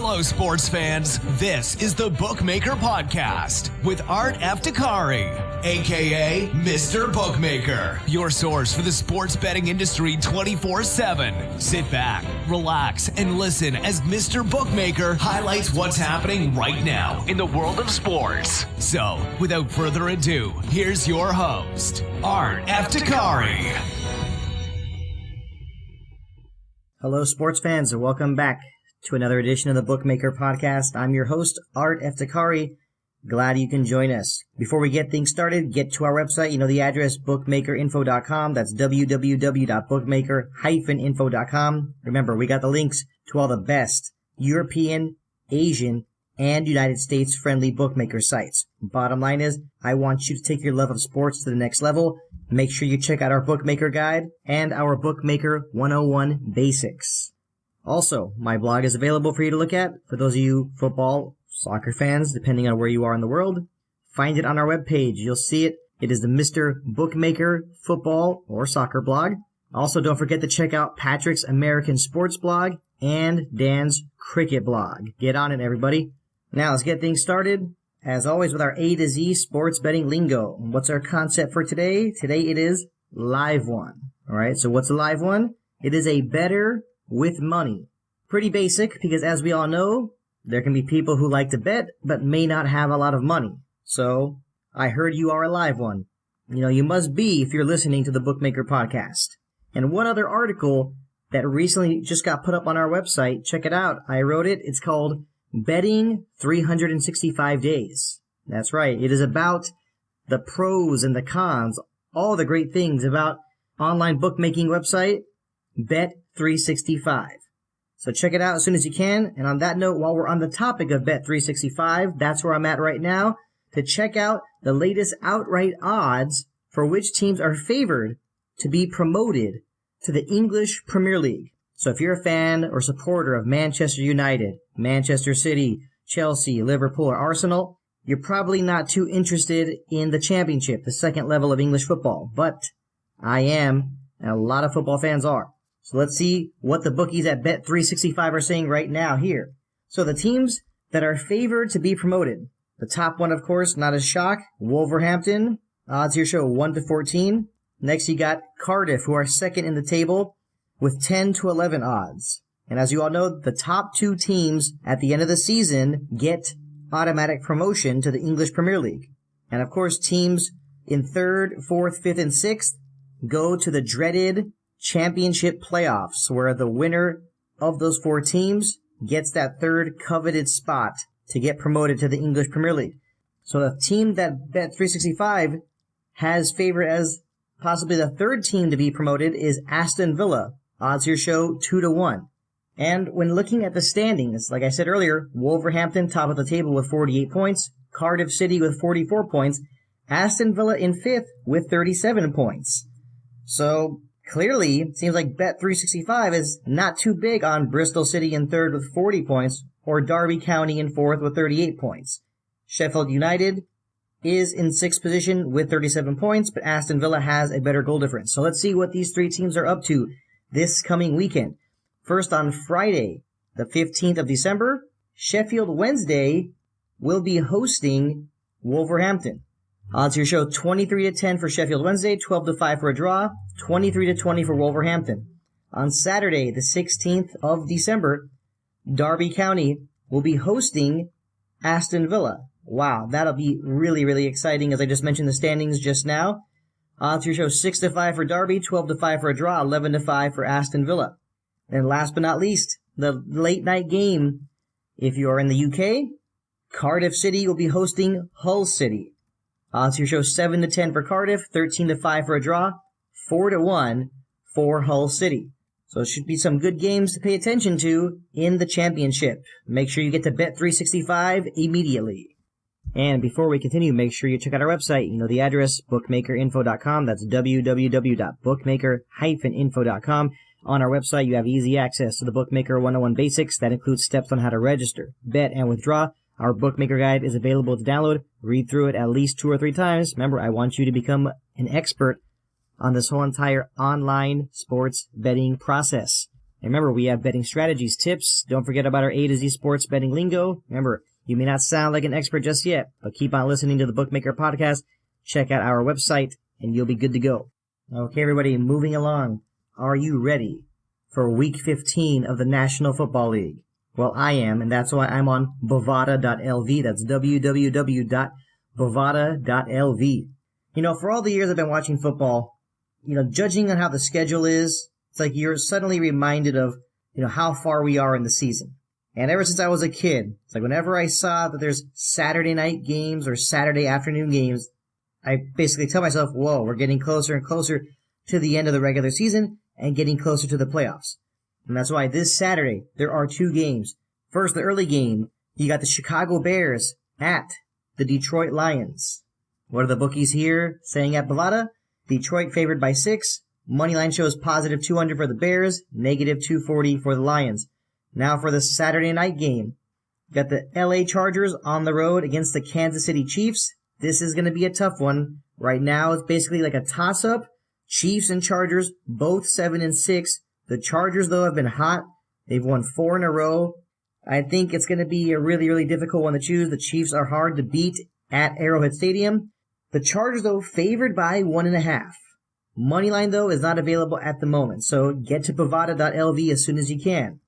Hello, sports fans. This is the Bookmaker Podcast with Art Eftekhari, a.k.a. Mr. Bookmaker, your source for the sports betting industry 24/7. Sit back, relax, and listen as Mr. Bookmaker highlights what's happening right now in the world of sports. So, without further ado, here's your host, Art Eftekhari. Hello, sports fans, and welcome back to another edition of the Bookmaker Podcast. I'm your host, Art Eftekhari. Glad you can join us. Before we get things started, get to our website. You know the address, bookmakerinfo.com. That's www.bookmaker-info.com. Remember, we got the links to all the best European, Asian, and United States friendly bookmaker sites. Bottom line is, I want you to take your love of sports to the next level. Make sure you check out our Bookmaker Guide and our Bookmaker 101 Basics. Also, my blog is available for you to look at for those of you football, soccer fans, depending on where you are in the world. Find it on our webpage. You'll see it. It is the Mr. Bookmaker football or soccer blog. Also, don't forget to check out Patrick's American Sports blog and Dan's Cricket blog. Get on it, everybody. Now, let's get things started. As always, with our A to Z sports betting lingo. What's our concept for today? Today it is live one. All right, so what's a live one? It is a better with money. Pretty basic, because as we all know, there can be people who like to bet, but may not have a lot of money. So, I heard you are a live one. You know, you must be if you're listening to the Bookmaker Podcast. And one other article that recently just got put up on our website, check it out. I wrote it. It's called Betting 365 Days. That's right. It is about the pros and the cons, all the great things about online bookmaking website, Bet365. So check it out as soon as you can. And on that note, while we're on the topic of Bet365, that's where I'm at right now, to check out the latest outright odds for which teams are favored to be promoted to the English Premier League. So if you're a fan or supporter of Manchester United, Manchester City, Chelsea, Liverpool, or Arsenal, you're probably not too interested in the Championship, the second level of English football. But I am, and a lot of football fans are. So let's see what the bookies at Bet365 are saying right now here. So the teams that are favored to be promoted. The top one, of course, not a shock, Wolverhampton. Odds here show 1-14. Next you got Cardiff, who are second in the table with 10-11 odds. And as you all know, the top two teams at the end of the season get automatic promotion to the English Premier League. And of course, teams in 3rd, 4th, 5th, and 6th go to the dreaded Championship playoffs, where the winner of those 4 teams gets that third coveted spot to get promoted to the English Premier League. So the team that Bet365 has favored as possibly the third team to be promoted is Aston Villa. Odds here show 2-1. And when looking at the standings, like I said earlier, Wolverhampton top of the table with 48 points, Cardiff City with 44 points, Aston Villa in 5th with 37 points. So clearly, it seems like Bet365 is not too big on Bristol City in 3rd with 40 points, or Derby County in 4th with 38 points. Sheffield United is in 6th position with 37 points, but Aston Villa has a better goal difference. So let's see what these 3 teams are up to this coming weekend. First, on Friday, the 15th of December, Sheffield Wednesday will be hosting Wolverhampton. Odds here show 23-10 for Sheffield Wednesday, 12-5 for a draw, 23-20 for Wolverhampton. On Saturday, the 16th of December, Derby County will be hosting Aston Villa. Wow, that'll be really, really exciting, as I just mentioned the standings just now. Odds here show 6-5 for Derby, 12-5 for a draw, 11-5 for Aston Villa. And last but not least, the late night game. If you are in the UK, Cardiff City will be hosting Hull City. Odds here show 7-10 for Cardiff, 13-5 for a draw, 4-1 for Hull City. So it should be some good games to pay attention to in the Championship. Make sure you get to Bet365 immediately. And before we continue, make sure you check out our website. You know the address, bookmakerinfo.com. That's www.bookmaker-info.com. On our website, you have easy access to the Bookmaker 101 Basics. That includes steps on how to register, bet, and withdraw. Our Bookmaker Guide is available to download. Read through it at least 2 or 3 times. Remember, I want you to become an expert on this whole entire online sports betting process. And remember, we have betting strategies, tips. Don't forget about our A to Z sports betting lingo. Remember, you may not sound like an expert just yet, but keep on listening to the Bookmaker Podcast. Check out our website, and you'll be good to go. Okay, everybody, moving along. Are you ready for Week 15 of the National Football League? Well, I am, and that's why I'm on Bovada.lv. That's www.bovada.lv. You know, for all the years I've been watching football, judging on how the schedule is, it's like you're suddenly reminded of, how far we are in the season. And ever since I was a kid, it's like whenever I saw that there's Saturday night games or Saturday afternoon games, I basically tell myself, whoa, we're getting closer and closer to the end of the regular season and getting closer to the playoffs. And that's why this Saturday, there are 2 games. First, the early game, you got the Chicago Bears at the Detroit Lions. What are the bookies here saying at Bovada? Detroit favored by 6. Moneyline shows positive 200 for the Bears, negative 240 for the Lions. Now for the Saturday night game. You got the LA Chargers on the road against the Kansas City Chiefs. This is going to be a tough one. Right now, it's basically like a toss-up. Chiefs and Chargers, both 7-6. The Chargers, though, have been hot. They've won 4 in a row. I think it's going to be a really, really difficult one to choose. The Chiefs are hard to beat at Arrowhead Stadium. The Chargers, though, favored by 1.5. Moneyline, though, is not available at the moment, so get to Bovada.lv as soon as you can.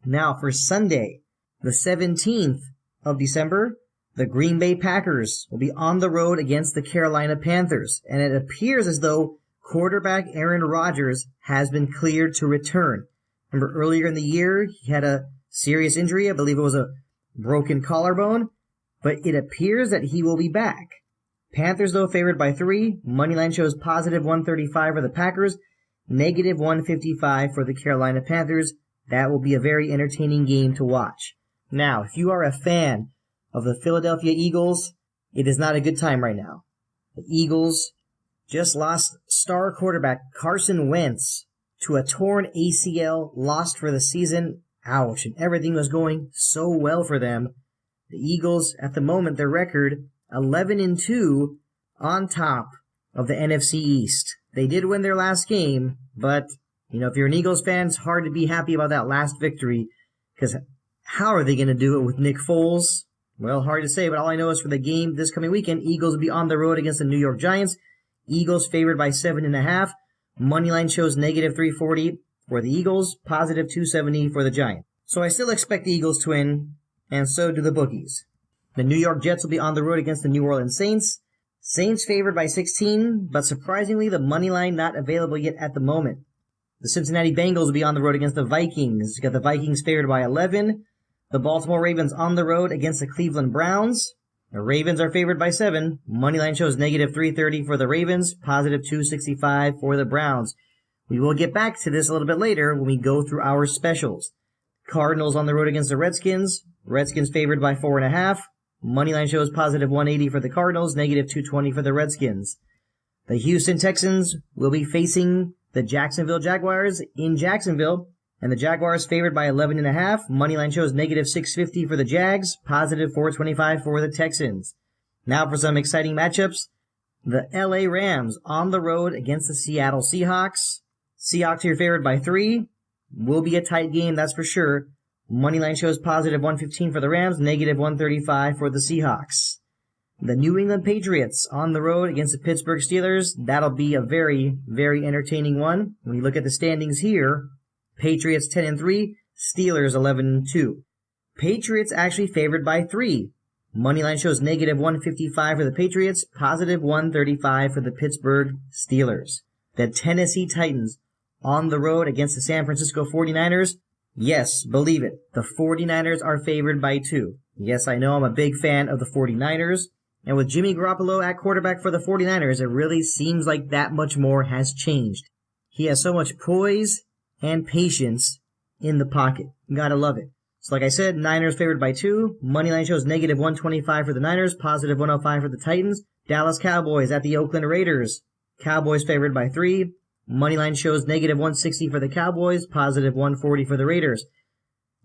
Now, for Sunday, the 17th of December, the Green Bay Packers will be on the road against the Carolina Panthers, and it appears as though quarterback Aaron Rodgers has been cleared to return. Remember, earlier in the year, he had a serious injury. I believe it was a broken collarbone, but it appears that he will be back. Panthers, though, favored by 3. Moneyline shows positive 135 for the Packers, negative 155 for the Carolina Panthers. That will be a very entertaining game to watch. Now, if you are a fan of the Philadelphia Eagles, it is not a good time right now. The Eagles just lost star quarterback Carson Wentz to a torn ACL, lost for the season. Ouch, and everything was going so well for them. The Eagles, at the moment, their record 11-2 on top of the NFC East. They did win their last game, but, if you're an Eagles fan, it's hard to be happy about that last victory, because how are they going to do it with Nick Foles? Well, hard to say, but all I know is for the game this coming weekend, Eagles will be on the road against the New York Giants. Eagles favored by 7.5. Moneyline shows negative 340 for the Eagles, positive 270 for the Giants. So I still expect the Eagles to win, and so do the bookies. The New York Jets will be on the road against the New Orleans Saints. Saints favored by 16, but surprisingly, the money line not available yet at the moment. The Cincinnati Bengals will be on the road against the Vikings. You got the Vikings favored by 11. The Baltimore Ravens on the road against the Cleveland Browns. The Ravens are favored by 7. Moneyline shows negative 330 for the Ravens, positive 265 for the Browns. We will get back to this a little bit later when we go through our specials. Cardinals on the road against the Redskins. Redskins favored by 4.5. Moneyline shows positive 180 for the Cardinals, negative 220 for the Redskins. The Houston Texans will be facing the Jacksonville Jaguars in Jacksonville, and the Jaguars favored by 11.5. Moneyline shows negative 650 for the Jags, positive 425 for the Texans. Now for some exciting matchups. The LA Rams on the road against the Seattle Seahawks. Seahawks here favored by 3. Will be a tight game, that's for sure. Moneyline shows positive 115 for the Rams, negative 135 for the Seahawks. The New England Patriots on the road against the Pittsburgh Steelers. That'll be a very, very entertaining one. When you look at the standings here, Patriots 10-3, Steelers 11-2. Patriots actually favored by 3. Moneyline shows negative 155 for the Patriots, positive 135 for the Pittsburgh Steelers. The Tennessee Titans on the road against the San Francisco 49ers. Yes, believe it, the 49ers are favored by 2. Yes, I know I'm a big fan of the 49ers. And with Jimmy Garoppolo at quarterback for the 49ers, it really seems like that much more has changed. He has so much poise and patience in the pocket. You gotta love it. So like I said, Niners favored by 2. Moneyline shows negative 125 for the Niners, positive 105 for the Titans. Dallas Cowboys at the Oakland Raiders. Cowboys favored by 3. Moneyline shows negative 160 for the Cowboys, positive 140 for the Raiders.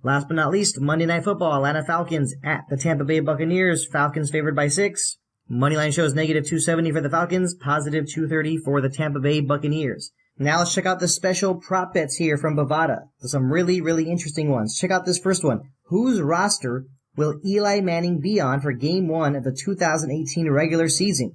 Last but not least, Monday Night Football, Atlanta Falcons at the Tampa Bay Buccaneers. Falcons favored by 6. Moneyline shows negative 270 for the Falcons, positive 230 for the Tampa Bay Buccaneers. Now let's check out the special prop bets here from Bovada. There's some really, really interesting ones. Check out this first one. Whose roster will Eli Manning be on for Game 1 of the 2018 regular season?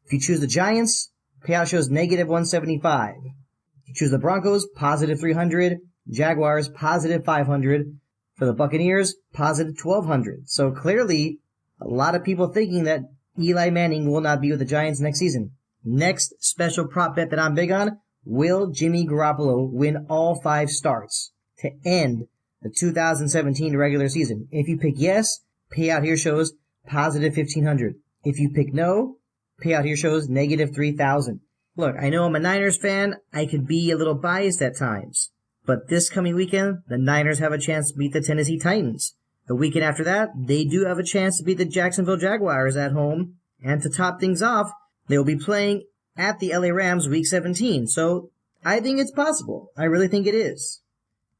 If you choose the Giants, payout shows negative 175. If you choose the Broncos, positive 300. Jaguars, positive 500. For the Buccaneers, positive 1,200. So clearly, a lot of people thinking that Eli Manning will not be with the Giants next season. Next special prop bet that I'm big on, will Jimmy Garoppolo win all 5 starts to end the 2017 regular season? If you pick yes, payout here shows positive 1,500. If you pick no, payout here shows negative 3,000. Look, I know I'm a Niners fan. I could be a little biased at times. But this coming weekend, the Niners have a chance to beat the Tennessee Titans. The weekend after that, they do have a chance to beat the Jacksonville Jaguars at home. And to top things off, they will be playing at the LA Rams Week 17. So I think it's possible. I really think it is.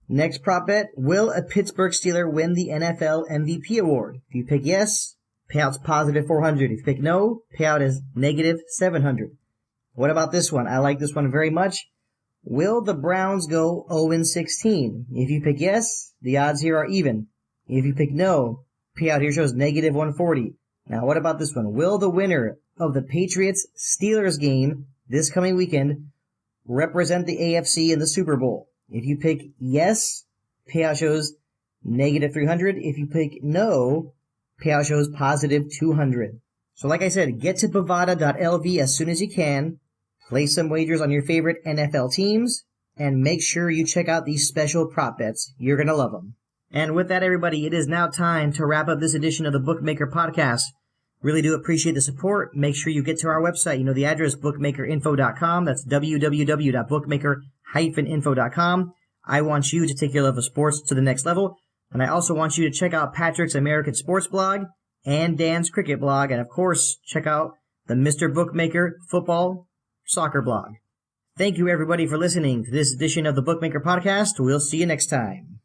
Next prop bet, will a Pittsburgh Steeler win the NFL MVP award? If you pick yes, payout's positive 400. If you pick no, payout is negative 700. What about this one? I like this one very much. Will the Browns go 0-16? If you pick yes, the odds here are even. If you pick no, payout here shows negative 140. Now, what about this one? Will the winner of the Patriots-Steelers game this coming weekend represent the AFC in the Super Bowl? If you pick yes, payout shows negative 300. If you pick no, payout shows positive 200. So like I said, get to bovada.lv as soon as you can. Place some wagers on your favorite NFL teams, and make sure you check out these special prop bets. You're going to love them. And with that, everybody, it is now time to wrap up this edition of the Bookmaker Podcast. Really do appreciate the support. Make sure you get to our website. You know the address, bookmakerinfo.com. That's www.bookmaker-info.com. I want you to take your love of sports to the next level. And I also want you to check out Patrick's American Sports blog and Dan's Cricket blog. And of course, check out the Mr. Bookmaker Football Soccer blog. Thank you, everybody, for listening to this edition of the Bookmaker Podcast. We'll see you next time.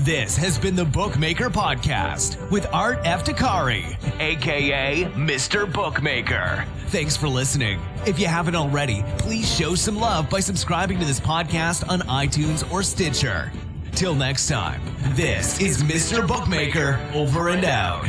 This has been the Bookmaker Podcast with Art Eftekhari, a.k.a. Mr. Bookmaker. Thanks for listening. If you haven't already, please show some love by subscribing to this podcast on iTunes or Stitcher. Till next time, this is Mr. Bookmaker, over and out.